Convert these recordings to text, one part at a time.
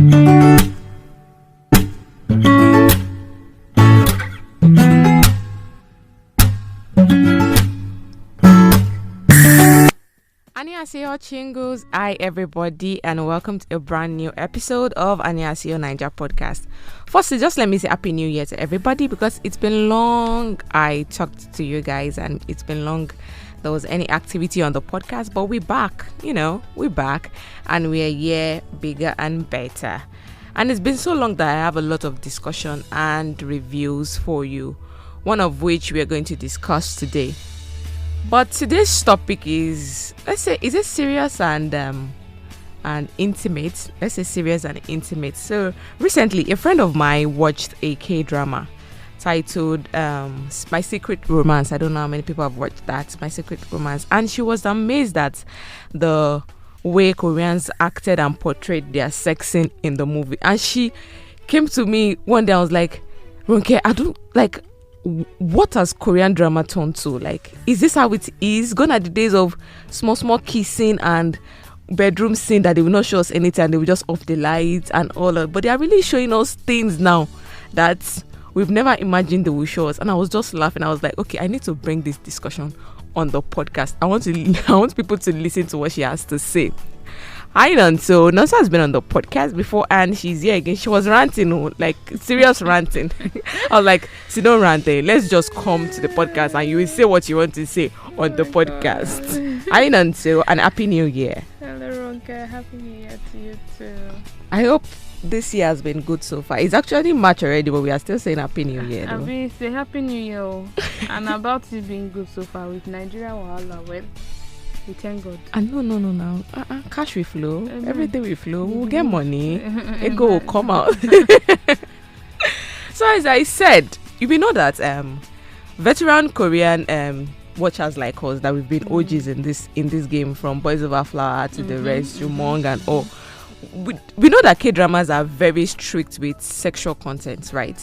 Annyohaseyo, chingus. Hi everybody, and welcome to a brand new episode of Annyohaseyo Naija podcast. Firstly, just let me say Happy New Year to everybody, because it's been long I talked to you guys and it's been long there was any activity on the podcast, but we're back, we're back and we're here bigger and better. And it's been so long that I have a lot of discussion and reviews for you, one of which we are going to discuss today. But today's topic is, is it serious and intimate? Let's say serious and intimate. So recently, a friend of mine watched a K-drama titled My Secret Romance. I don't know how many people have watched that, My Secret Romance. And she was amazed at the way Koreans acted and portrayed their sex scene in the movie. And she came to me one day, I was like, Ronke, what has Korean drama turned to? Like, is this how it is? Gone are the days of small kissing and bedroom scene that they will not show us anything, they will just off the lights and all that. But they are really showing us things now that we've never imagined they will show us. And I was just laughing. I was like, okay, I need to bring this discussion on the podcast. I want people to listen to what she has to say. Hi, so Nansa has been on the podcast before and she's here again. She was ranting, like serious ranting. I was like, sit down ranting. Let's just come to the podcast and you will say what you want to say on the podcast. Hi, so and Happy New Year. Hello, Ronke. Happy New Year to you too. I hope this year has been good so far. It's actually March already, but we are still saying Happy New Year. I've been saying Happy New Year and about it being good so far with Nigeria. Well, we thank God. No. Cash will flow. Everything will flow. We'll get money. Ego will come out. So as I said, you will know that veteran Korean watchers like us, that we've been OGs in this game, from Boys Over Flower to the rest, Jumong and all. We know that K-dramas are very strict with sexual content, right?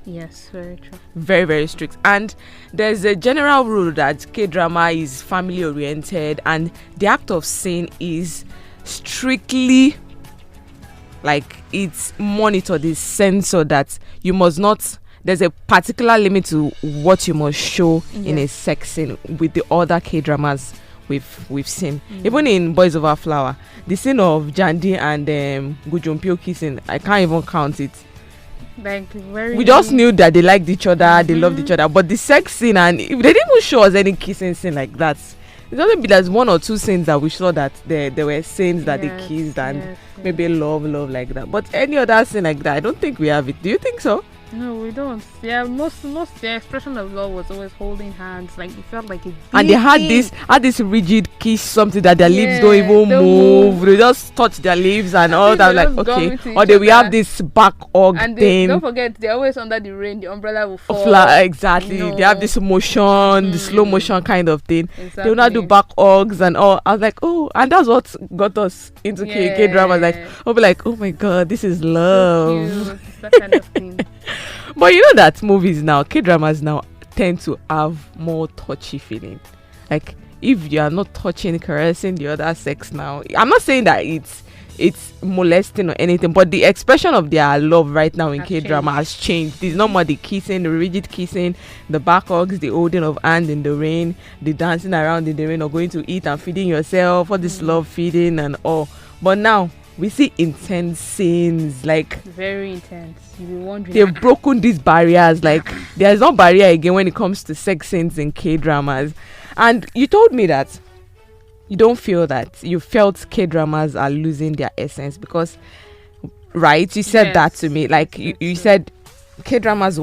Yes, very true. Very, very strict. And there's a general rule that K-drama is family oriented and the act of sin is strictly, like, it's monitored, it's censored, that you must not, there's a particular limit to what you must show in a sex scene with the other K-dramas we've seen. Even in Boys Over Flower, the scene of Jandi and Gujumpyo kissing, I can't even count it. Like, we just knew that they liked each other, they loved each other, but the sex scene, and if they didn't even show us any kissing scene like that. It's only be there's one or two scenes that we saw that there were scenes that they kissed and maybe love like that. But any other scene like that, I don't think we have it. Do you think so? No, we don't. Yeah, most the expression of love was always holding hands. Like, it felt like a and they had this rigid kiss, something that their lips don't even move. They just touch their lips and all that. Like, okay, or they will have this back hug and thing. Don't forget, they're always under the rain. The umbrella will fall. Exactly. They have this motion, the slow motion kind of thing. Exactly. They will not do back hugs and all. I was like, oh, and that's what got us into K drama. Like, I'll be like, oh my god, this is love. So cute. That kind of thing. But you know that movies now, K-dramas now tend to have more touchy feeling. Like, if you are not touching, caressing the other sex now, I'm not saying that it's molesting or anything, but the expression of their love right now in K-drama has changed. It's not more the kissing, the rigid kissing, the back hugs, the holding of hand in the rain, the dancing around in the rain, or going to eat and feeding yourself, all this love feeding and all. But now we see intense scenes, like very intense. You'll be wondering, they've broken these barriers. Like, there's no barrier again when it comes to sex scenes in K-dramas. And you told me that you don't feel that, you felt K-dramas are losing their essence because, right? You said that to me. Like, you said K-dramas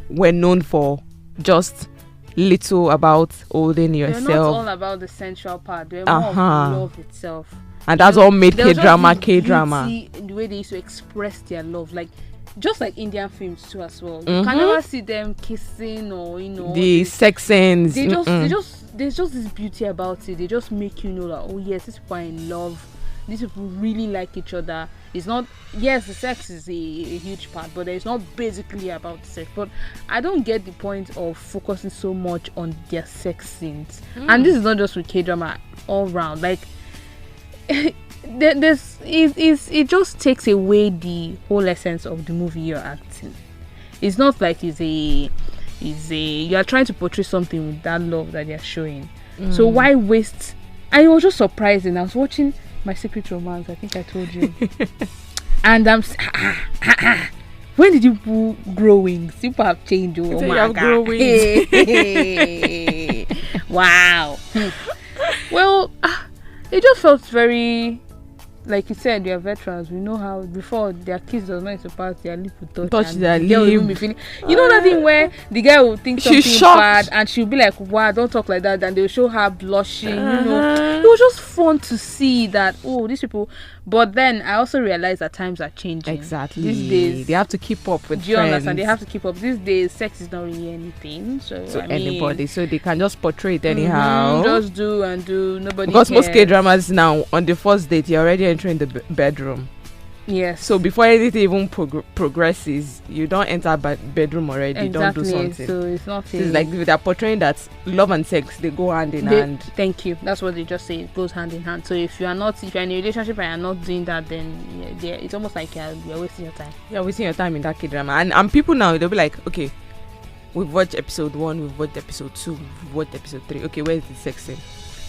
were known for just little about holding yourself. They're not all about the sensual part. They're more of love itself. And that's all made K-drama. The way they used to express their love, like, just like Indian films too as well. You can never see them kissing or the sex scenes. There's just this beauty about it. They just make you know that, oh yes, these people are in love. These people really like each other. It's not, yes, the sex is a huge part, but it's not basically about sex. But I don't get the point of focusing so much on their sex scenes. And this is not just with K-drama, all round. Like, it just takes away the whole essence of the movie you're acting. It's not like you are trying to portray something with that love that they're showing. So why waste? And it was just surprising. I was watching My Secret Romance, I think I told you. And I'm when did you grow wings? People have changed. Oh my God. Wow. Well, it just felt very, like you said, they are veterans. We know how before their kids does not surpass their lip with touch their the girl will even be feeling. You know that thing where the guy will think something bad and she'll be like, "Wow, don't talk like that." And they'll show her blushing. You know, it was just fun to see that. Oh, these people. But then I also realized that times are changing. Exactly. These days they have to keep up with. Do you understand? They have to keep up. These days, sex is not really anything. So anybody, so they can just portray it anyhow. Just do and do. Nobody. Because cares. most K-dramas now, on the first date, you're already entering the bedroom. Yes. So before anything even progresses, you don't enter bedroom already. Exactly. Don't do something. So it's not. It's like they're portraying that love and sex, they go hand in hand. Thank you. That's what they just say. It goes hand in hand. So if you're in a relationship and you're not doing that, then it's almost like you're wasting your time. You're wasting your time in that K-drama. And people now, they'll be like, okay, we've watched episode 1, we've watched episode 2, we've watched episode 3. Okay, where's the sex scene?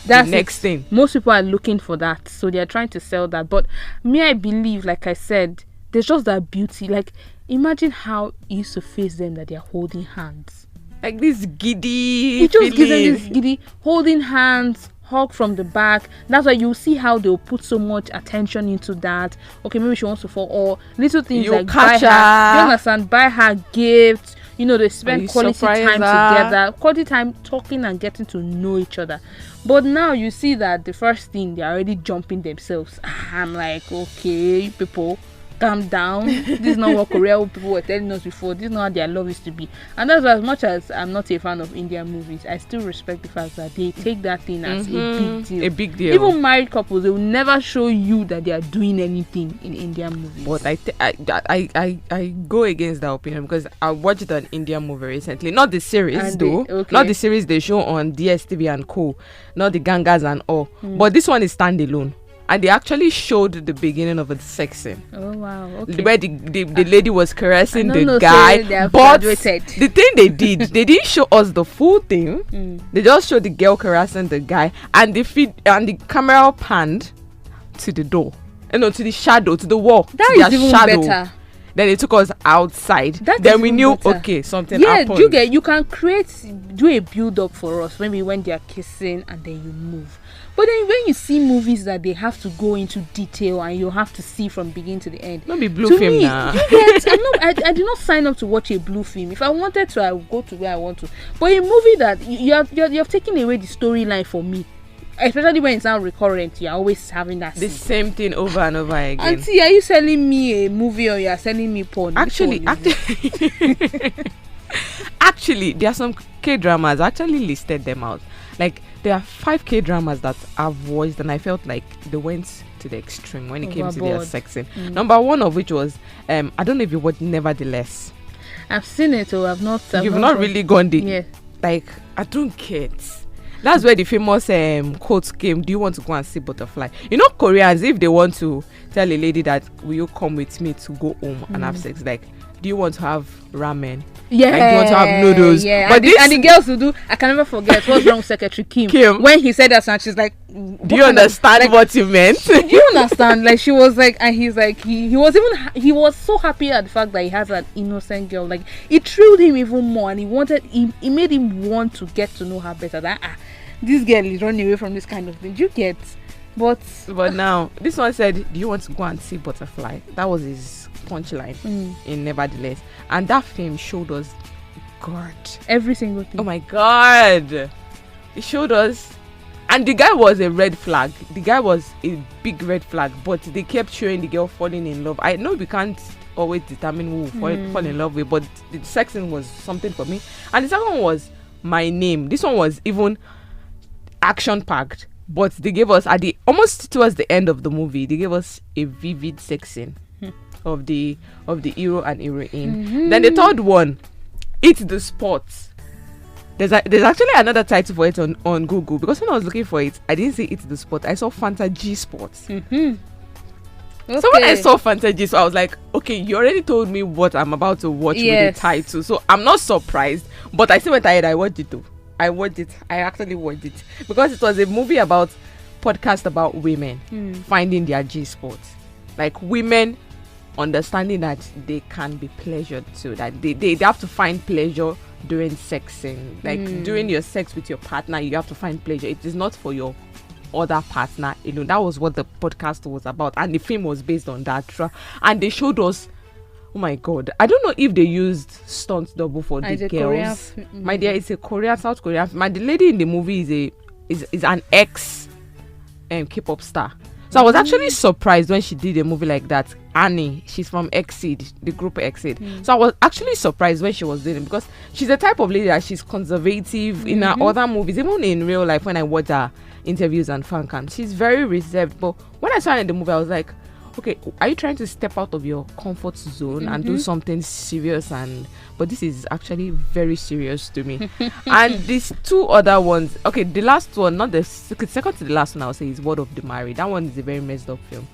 That's the next thing. Most people are looking for that, so they are trying to sell that. But me, I believe, like I said, there's just that beauty. Like, imagine how it used to face them that they are holding hands, like this giddy. It just gives them this giddy holding hands, hug from the back. That's why you see how they'll put so much attention into that. Okay, maybe she wants to fall, or little things like buy her. You understand? Buy her gifts. You know, they spend quality time together, quality time talking and getting to know each other. But now you see that the first thing, they're already jumping themselves. I'm like, okay, people, calm down. This is not what Korean people were telling us before. This is not how their love is to be. And that's why, as much as I'm not a fan of Indian movies, I still respect the fact that they take that thing as a big deal. A big deal. Even married couples, they will never show you that they are doing anything in Indian movies. But I go against that opinion, because I watched an Indian movie recently. Not the series, not the series they show on DSTV and co. Not the Gangas and all. But this one is standalone. And they actually showed the beginning of the sex scene. Oh wow! Okay. Where the lady was caressing the guy, but the thing they didn't show us the full thing. They just showed the girl caressing the guy, and the camera panned to the door, to the shadow, to the wall. That is even better. Then they took us outside. Then we knew, okay, something happened. You can do a build up for us when they are kissing, and then you move. But then when you see movies that they have to go into detail and you have to see from beginning to the end. Not be blue film now. I did not sign up to watch a blue film. If I wanted to, I would go to where I want to. But a movie that you have taken away the storyline for me. Especially when it's now recurrent, you're always having that the same thing over and over again. Auntie, are you selling me a movie or you're selling me porn? Actually, there are some K-dramas. I actually listed them out. Like, there are 5 K-dramas that I've watched, and I felt like they went to the extreme when it came to their sex scene. Number 1 of which was I don't know if you watched Nevertheless. I've seen it, or I've not. You've not really gone the. Yeah. Like, I don't get. That's where the famous quote came. Do you want to go and see butterfly? You know, Koreans, if they want to tell a lady that, will you come with me to go home and have sex? Like, do you want to have ramen? Yeah, like, do you want to have noodles? Yeah, but and the girls will do. I can never forget what's wrong with Secretary Kim when he said that, and she's like, "Do you understand what you meant? Do you understand?" Like, she was like, and he's like, he was so happy at the fact that he has an innocent girl. Like, it thrilled him even more, and he made him want to get to know her better. That this girl is running away from this kind of thing. Do you get? But now this one said, "Do you want to go and see butterfly?" That was his punchline in Nevertheless, and that film showed us every single thing. Oh my God, it showed us, and the guy was a red flag. The guy was a big red flag, but they kept showing the girl falling in love. I know we can't always determine who fall in love with, but the sex scene was something for me. And the second one was My Name. This one was even action packed, but they gave us almost towards the end of the movie, they gave us a vivid sex scene of the hero and heroine. Then the third one, It's the Sport. There's actually another title for it on Google, because when I was looking for it, I didn't see It's the Sport. I saw Fanta G Sports. Okay. So when I saw Fanta G, so I was like, okay, you already told me what I'm about to watch with the title, so I'm not surprised. But I still went ahead. I watched it too. I actually watched it because it was a movie about podcast about women finding their G spots, like women understanding that they can be pleasured too, that they have to find pleasure during sexing, like during your sex with your partner. You have to find pleasure. It is not for your other partner. That was what the podcast was about, and the film was based on that. And they showed us, oh my god, I don't know if they used stunt double for the girls. My dear, it's a South Korean. The lady in the movie is an ex K-pop star. So I was actually surprised when she did a movie like that. Annie, she's from Exceed, the group Exceed. So I was actually surprised when she was doing it, because she's the type of lady that she's conservative in her other movies. Even in real life, when I watch her interviews and fan cam, she's very reserved. But when I saw her in the movie, I was like, okay, are you trying to step out of your comfort zone and do something serious? But this is actually very serious to me. And these two other ones, okay, the last one, not the second to the last one, I'll say, is Word of the Married. That one is a very messed up film.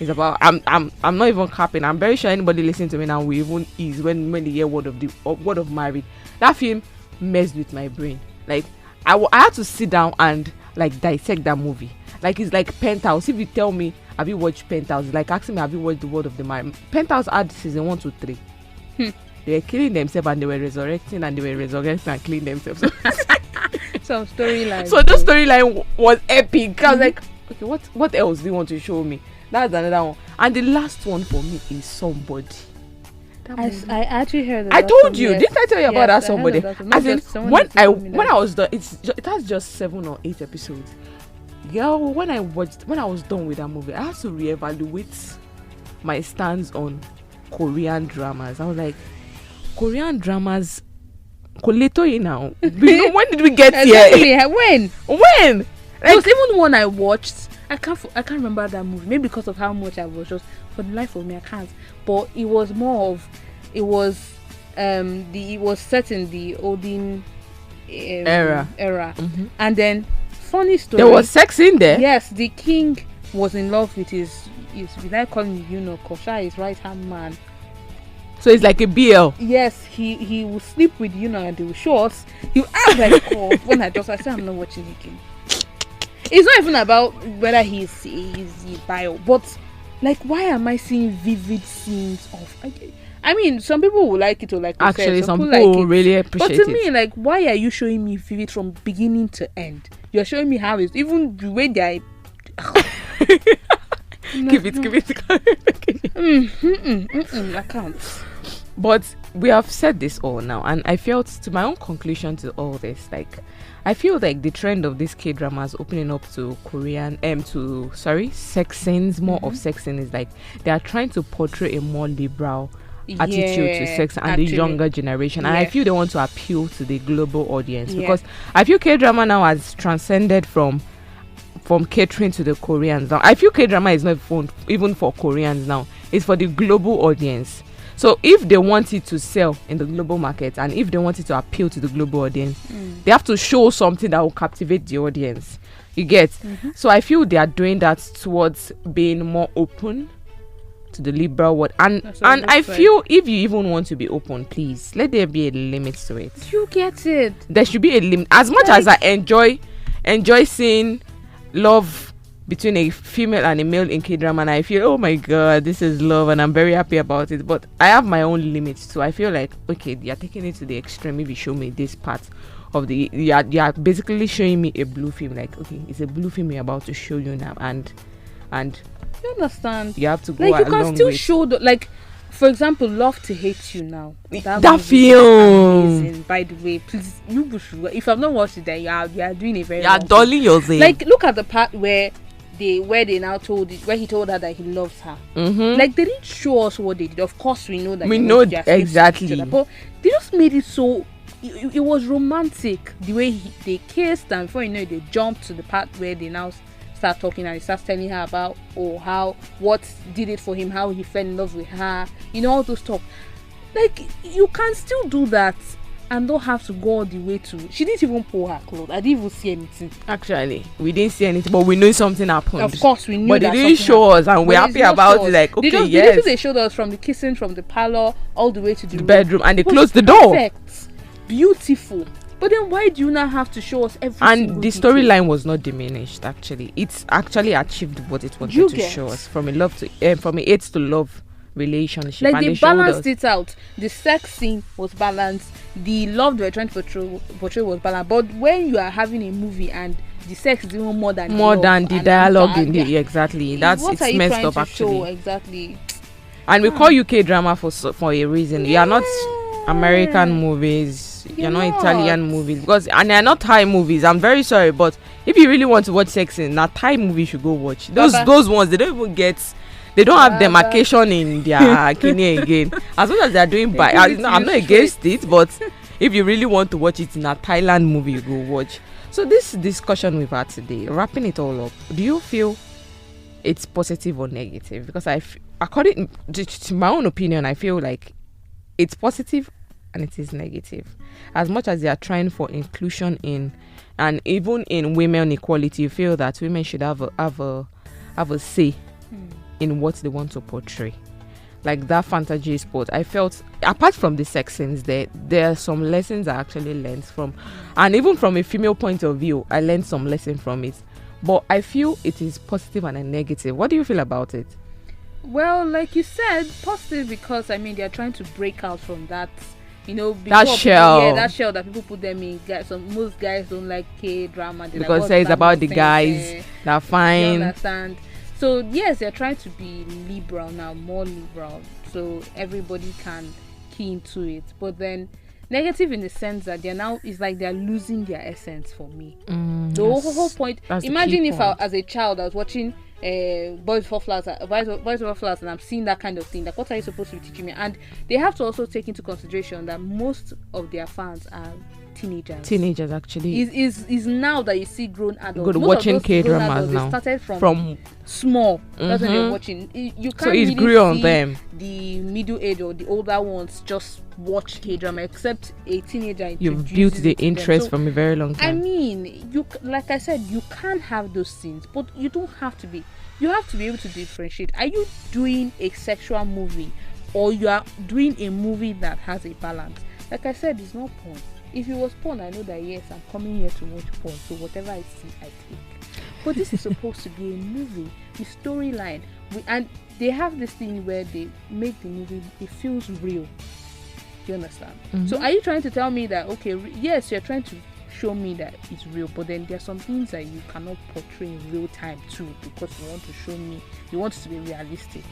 It's about, I'm not even capping. I'm very sure anybody listening to me now will even ease when they hear Word of Married. That film messed with my brain. Like I had to sit down and like dissect that movie. Like it's like Penthouse. If you tell me, have you watched Penthouse? Like asking me, have you watched The Word of the Married? Penthouse had season 1 to 3. They were killing themselves and they were resurrecting and and killing themselves. Some storyline. So the storyline was epic. I was like, okay, what else do you want to show me? That's another one. And the last one for me is Somebody. I actually heard that. I told you. Didn't I tell you about that Somebody? As in, when I was done, it has just 7 or 8 episodes. Girl, when I was done with that movie, I had to reevaluate my stance on Korean dramas. I was like, Korean dramas, Koleto now. When did we get here? When? Like, there was even one I watched. I can't remember that movie. Maybe because of how much I was just, for the life of me, I can't. But it was more of, it was set in the olden era. And then, funny story. There was sex in there. Yes, the king was in love with his without calling him Kosha, his right hand man. So it's like a BL. Yes, he will sleep with and they will show us. He act like when I said I'm not watching it again. It's not even about whether he's bio, but like, why am I seeing vivid scenes of? I mean, some people will like it or like. Actually, some people like really appreciate it. But to me, like, why are you showing me vivid from beginning to end? You're showing me how it's even the way they are. Give it. I can't. But we have said this all now, and I felt, to my own conclusion to all this, like, I feel like the trend of this K-dramas opening up to sex scenes, more of sex scenes, is like they are trying to portray a more liberal attitude to sex and the younger generation. And I feel they want to appeal to the global audience, because I feel K-drama now has transcended from catering to the Koreans now. I feel K-drama is not even for Koreans now. It's for the global audience. So if they want it to sell in the global market, and if they want it to appeal to the global audience, they have to show something that will captivate the audience. You get? So I feel they are doing that towards being more open to the liberal world. And I feel if you even want to be open, please let there be a limit to it. You get it. There should be a limit. As much as I enjoy seeing love between a female and a male in K-drama, and I feel, oh my god, this is love and I'm very happy about it, but I have my own limits too. I feel like, okay, you're taking it to the extreme if you show me this part of you're basically showing me a blue film, like, okay, it's a blue film you're about to show you now, and you understand, you have to go like, you along can still with. show like, for example, Love to Hate You Now. That film, amazing, by the way. Please, you should. If I've not watched it, then you are doing a very. You're dulling yourself. Like, look at the part where they now told it, where he told her that he loves her. Like, they didn't show us what they did. Of course, we know that. We know exactly. But they just made it so. It was romantic the way they kissed, and before you know it, they jumped to the part where they now start talking, and he starts telling her about what did it for him, how he fell in love with her, all those stuff. Like, you can still do that and don't have to go all the way to. She didn't even pull her clothes. I didn't even see anything. Actually, we didn't see anything, but we know something happened. Of course, we knew but that they didn't show us, and we're happy about it. Like, okay, yes. They showed us from the kissing from the parlor all the way to the bedroom, and they closed the door. Perfect, beautiful. But then why do you not have to show us everything? And the storyline was not diminished. Actually, it's actually achieved what it wanted to show us, from a love to from a hate to love relationship. Like, and they balanced it out. The sex scene was balanced. The love they were trying to portray was balanced. But when you are having a movie and the sex is even more than the dialogue in the exactly, that's it's messed up actually. Exactly. And we call UK drama for a reason. You are not American movies. You're not Italian movies, and they're not Thai movies. I'm very sorry, but if you really want to watch sex scene, now Thai movie should go watch those ones. They don't even get. They don't have demarcation in their kidney again. As long as they're doing I'm not against it, but if you really want to watch it in a Thailand movie, you go watch. So this discussion we've had today, wrapping it all up, do you feel it's positive or negative? Because according to my own opinion, I feel like it's positive and it is negative. As much as they are trying for inclusion in, and even in women equality, you feel that women should have a say in what they want to portray. Like that fantasy sport, I felt, apart from the sex scenes, there are some lessons I actually learned from, and even from a female point of view, I learned some lesson from it. But I feel it is positive and a negative. What do you feel about it? Well, like you said, positive because they are trying to break out from that. That shell. That shell that people put them in. Most guys don't like K-drama because it's about the guys that are fine. You understand? So yes, they're trying to be liberal now, more liberal, so everybody can key into it. But then negative in the sense that it's like they're losing their essence for me. The whole point. Imagine if as a child I was watching Boys Before Flowers, and I'm seeing that kind of thing. Like, what are you supposed to be teaching me? And they have to also take into consideration that most of their fans are teenagers actually. Is now that you see grown adults. Good, watching K-dramas now. They started from small. That's when they're watching. You can't really grew on them. The middle age or the older ones just watch K-drama, except a teenager. You've built the interest from a very long time. You like I said, you can have those scenes, but you don't have to be. You have to be able to differentiate. Are you doing a sexual movie, or you are doing a movie that has a balance? Like I said, it's not porn. If it was porn, I know that yes, I'm coming here to watch porn, so whatever I see, I take. But this is supposed to be a movie, the storyline, and they have this thing where they make the movie, it feels real. Do you understand? So are you trying to tell me that, okay, yes, you're trying to show me that it's real, but then there are some things that you cannot portray in real time too, because you want to show me, you want it to be realistic.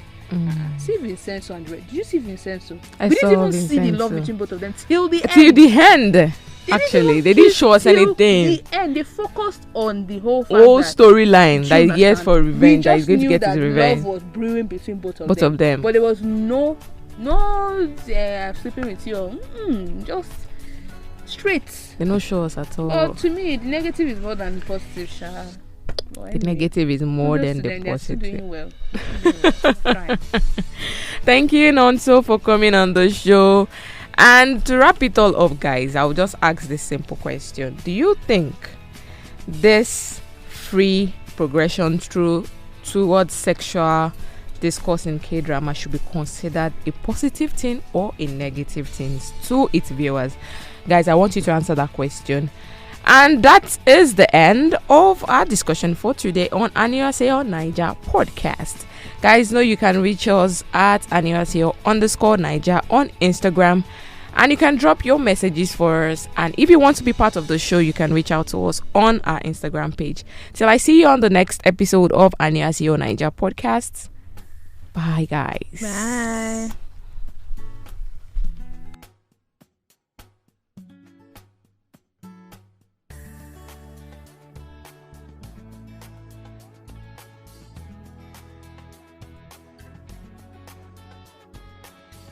See Vincenzo and Red. Did you see Vincenzo? We didn't even see the love between both of them till the end. Actually, they didn't show us anything. The end. They focused on the whole storyline that is yes for revenge. That is going to get his revenge. Love was brewing between both of them. But there was no sleeping with you. Just straight. They don't show us at all. Oh, to me, the negative is more than the positive. The negative is more than the positive. Doing well. Thank you, Nonso, for coming on the show. And to wrap it all up, guys, I'll just ask this simple question. Do you think this free progression towards sexual discourse in K-drama should be considered a positive thing or a negative thing to its viewers? Guys, I want you to answer that question. And that is the end of our discussion for today on annyohaseyo Naija podcast. Guys, know you can reach us at annyohaseyo_Naija on Instagram, and you can drop your messages for us. And if you want to be part of the show, you can reach out to us on our Instagram page. Till I see you on the next episode of annyohaseyo Naija podcast. Bye, guys. Bye.